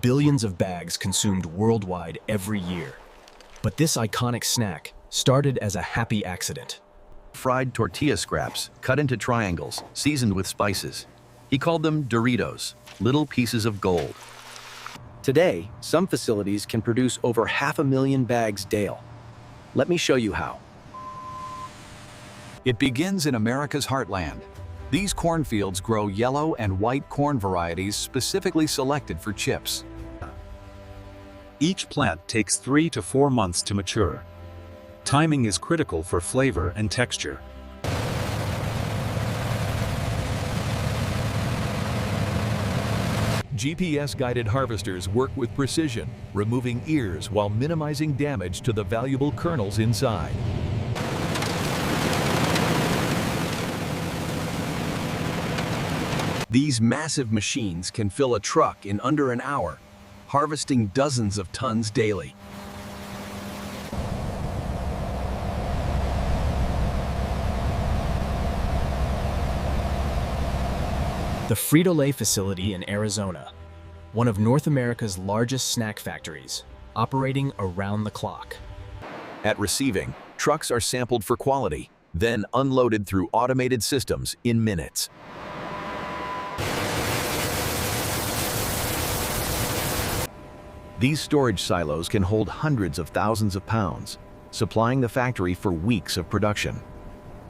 Billions of bags consumed worldwide every year. But this iconic snack started as a happy accident. Fried tortilla scraps, cut into triangles, seasoned with spices. He called them Doritos, little pieces of gold. Today, some facilities can produce over 500,000 bags daily. Let me show you how. It begins in America's heartland. These cornfields grow yellow and white corn varieties specifically selected for chips. Each plant takes 3 to 4 months to mature. Timing is critical for flavor and texture. GPS-guided harvesters work with precision, removing ears while minimizing damage to the valuable kernels inside. These massive machines can fill a truck in under an hour, harvesting dozens of tons daily. The Frito-Lay facility in Arizona, one of North America's largest snack factories, operating around the clock. At receiving, trucks are sampled for quality, then unloaded through automated systems in minutes. These storage silos can hold hundreds of thousands of pounds, supplying the factory for weeks of production.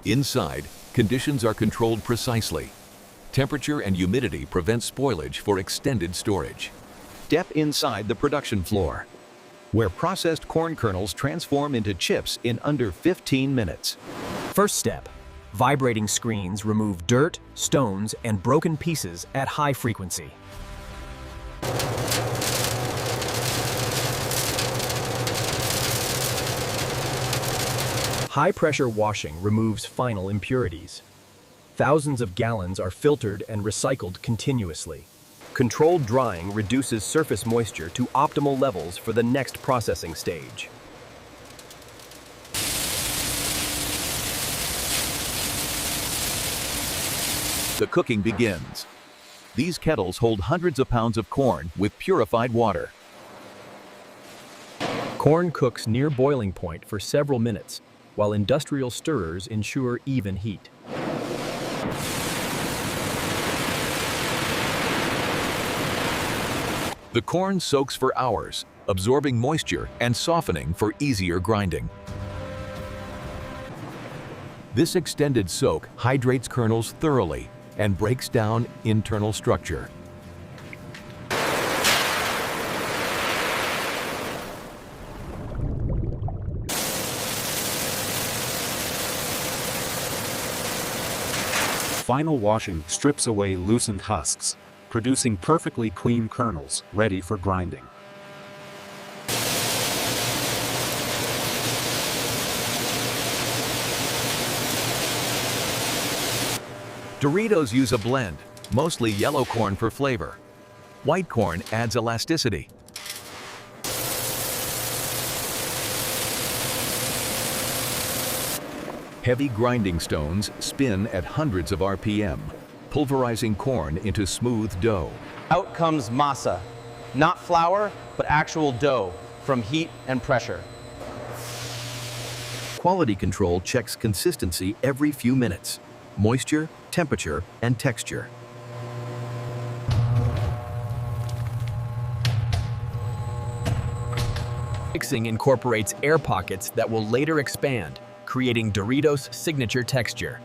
Inside, conditions are controlled precisely. Temperature and humidity prevent spoilage for extended storage. Step inside the production floor, where processed corn kernels transform into chips in under 15 minutes. First step, vibrating screens remove dirt, stones, and broken pieces at high frequency. High-pressure washing removes final impurities. Thousands of gallons are filtered and recycled continuously. Controlled drying reduces surface moisture to optimal levels for the next processing stage. The cooking begins. These kettles hold hundreds of pounds of corn with purified water. Corn cooks near boiling point for several minutes, while industrial stirrers ensure even heat. The corn soaks for hours, absorbing moisture and softening for easier grinding. This extended soak hydrates kernels thoroughly and breaks down internal structure. Final washing strips away loosened husks, producing perfectly clean kernels ready for grinding. Doritos use a blend, mostly yellow corn for flavor. White corn adds elasticity. Heavy grinding stones spin at hundreds of RPM, pulverizing corn into smooth dough. Out comes masa, not flour, but actual dough from heat and pressure. Quality control checks consistency every few minutes: moisture, temperature, and texture. Mixing incorporates air pockets that will later expand, creating Doritos' signature texture.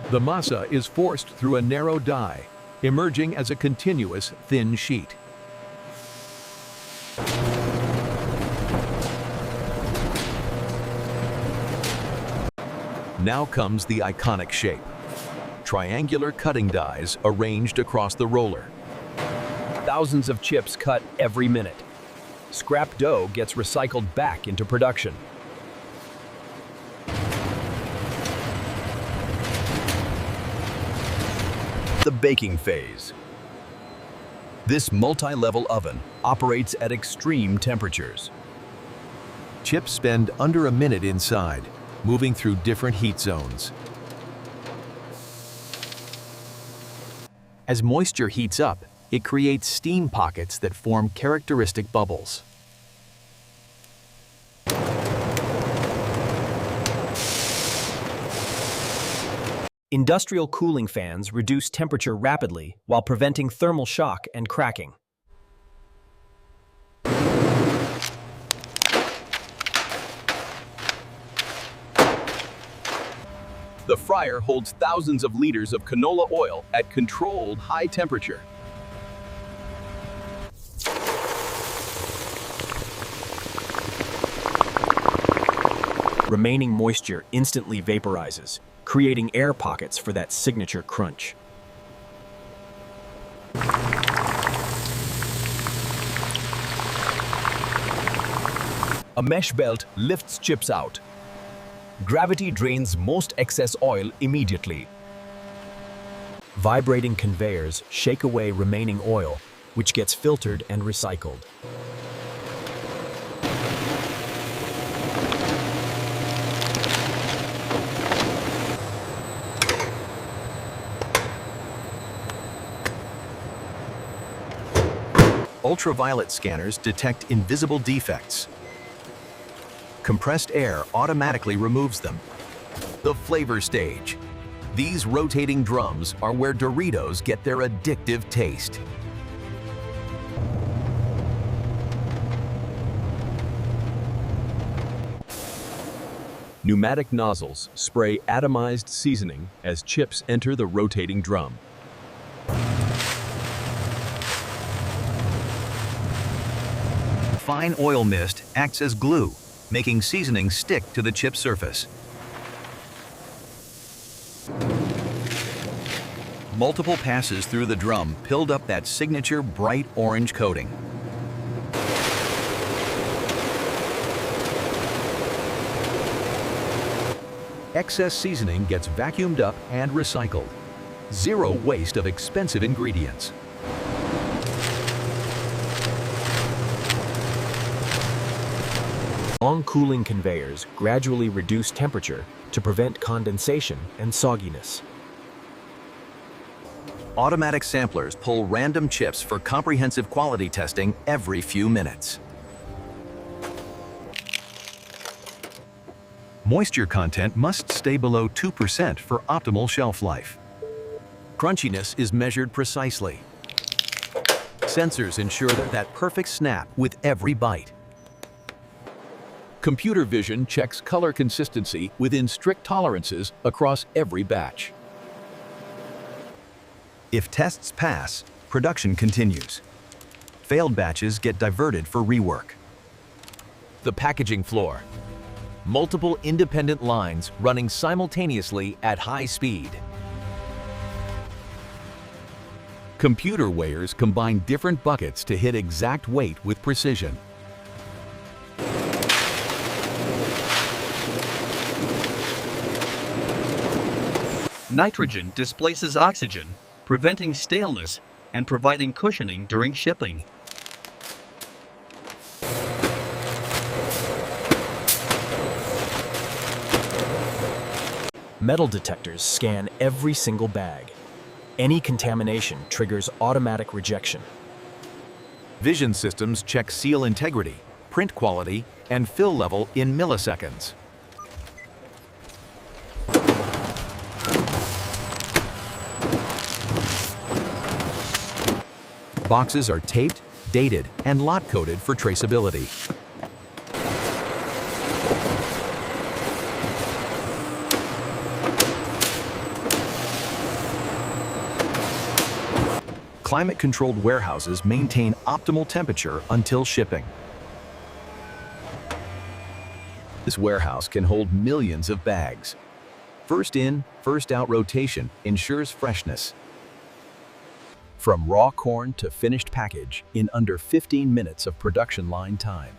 The masa is forced through a narrow die, emerging as a continuous, thin sheet. Now comes the iconic shape. Triangular cutting dies arranged across the roller. Thousands of chips cut every minute. Scrap dough gets recycled back into production. The baking phase. This multi-level oven operates at extreme temperatures. Chips spend under a minute inside, moving through different heat zones. As moisture heats up, It creates steam pockets that form characteristic bubbles. Industrial cooling fans reduce temperature rapidly while preventing thermal shock and cracking. The fryer holds thousands of liters of canola oil at controlled high temperature. Remaining moisture instantly vaporizes, creating air pockets for that signature crunch. A mesh belt lifts chips out. Gravity drains most excess oil immediately. Vibrating conveyors shake away remaining oil, which gets filtered and recycled. Ultraviolet scanners detect invisible defects. Compressed air automatically removes them. The flavor stage. These rotating drums are where Doritos get their addictive taste. Pneumatic nozzles spray atomized seasoning as chips enter the rotating drum. Fine oil mist acts as glue, making seasoning stick to the chip surface. Multiple passes through the drum build up that signature bright orange coating. Excess seasoning gets vacuumed up and recycled. Zero waste of expensive ingredients. Long cooling conveyors gradually reduce temperature to prevent condensation and sogginess. Automatic samplers pull random chips for comprehensive quality testing every few minutes. Moisture content must stay below 2% for optimal shelf life. Crunchiness is measured precisely. Sensors ensure that perfect snap with every bite. Computer vision checks color consistency within strict tolerances across every batch. If tests pass, production continues. Failed batches get diverted for rework. The packaging floor. Multiple independent lines running simultaneously at high speed. Computer weighers combine different buckets to hit exact weight with precision. Nitrogen displaces oxygen, preventing staleness and providing cushioning during shipping. Metal detectors scan every single bag. Any contamination triggers automatic rejection. Vision systems check seal integrity, print quality, and fill level in milliseconds. Boxes are taped, dated, and lot-coded for traceability. Climate-controlled warehouses maintain optimal temperature until shipping. This warehouse can hold millions of bags. First in, first out rotation ensures freshness. From raw corn to finished package in under 15 minutes of production line time.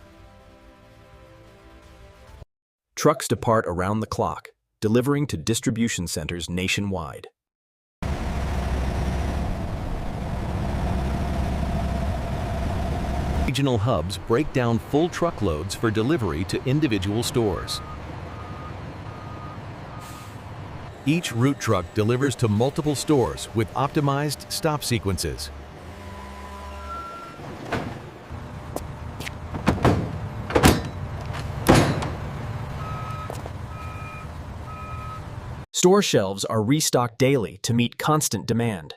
Trucks depart around the clock, delivering to distribution centers nationwide. Regional hubs break down full truckloads for delivery to individual stores. Each route truck delivers to multiple stores with optimized stop sequences. Store shelves are restocked daily to meet constant demand.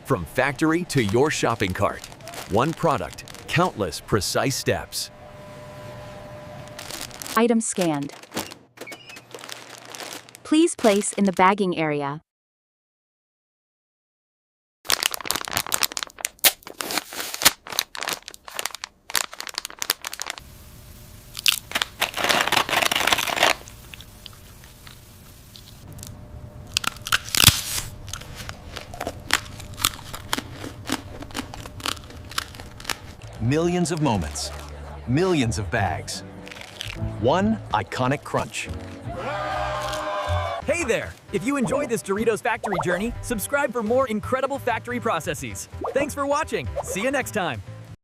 From factory to your shopping cart. One product, countless precise steps. Item scanned. Please place in the bagging area. Millions of moments, millions of bags. One iconic crunch. Hey there! If you enjoyed this Doritos factory journey, subscribe for more incredible factory processes. Thanks for watching. See you next time.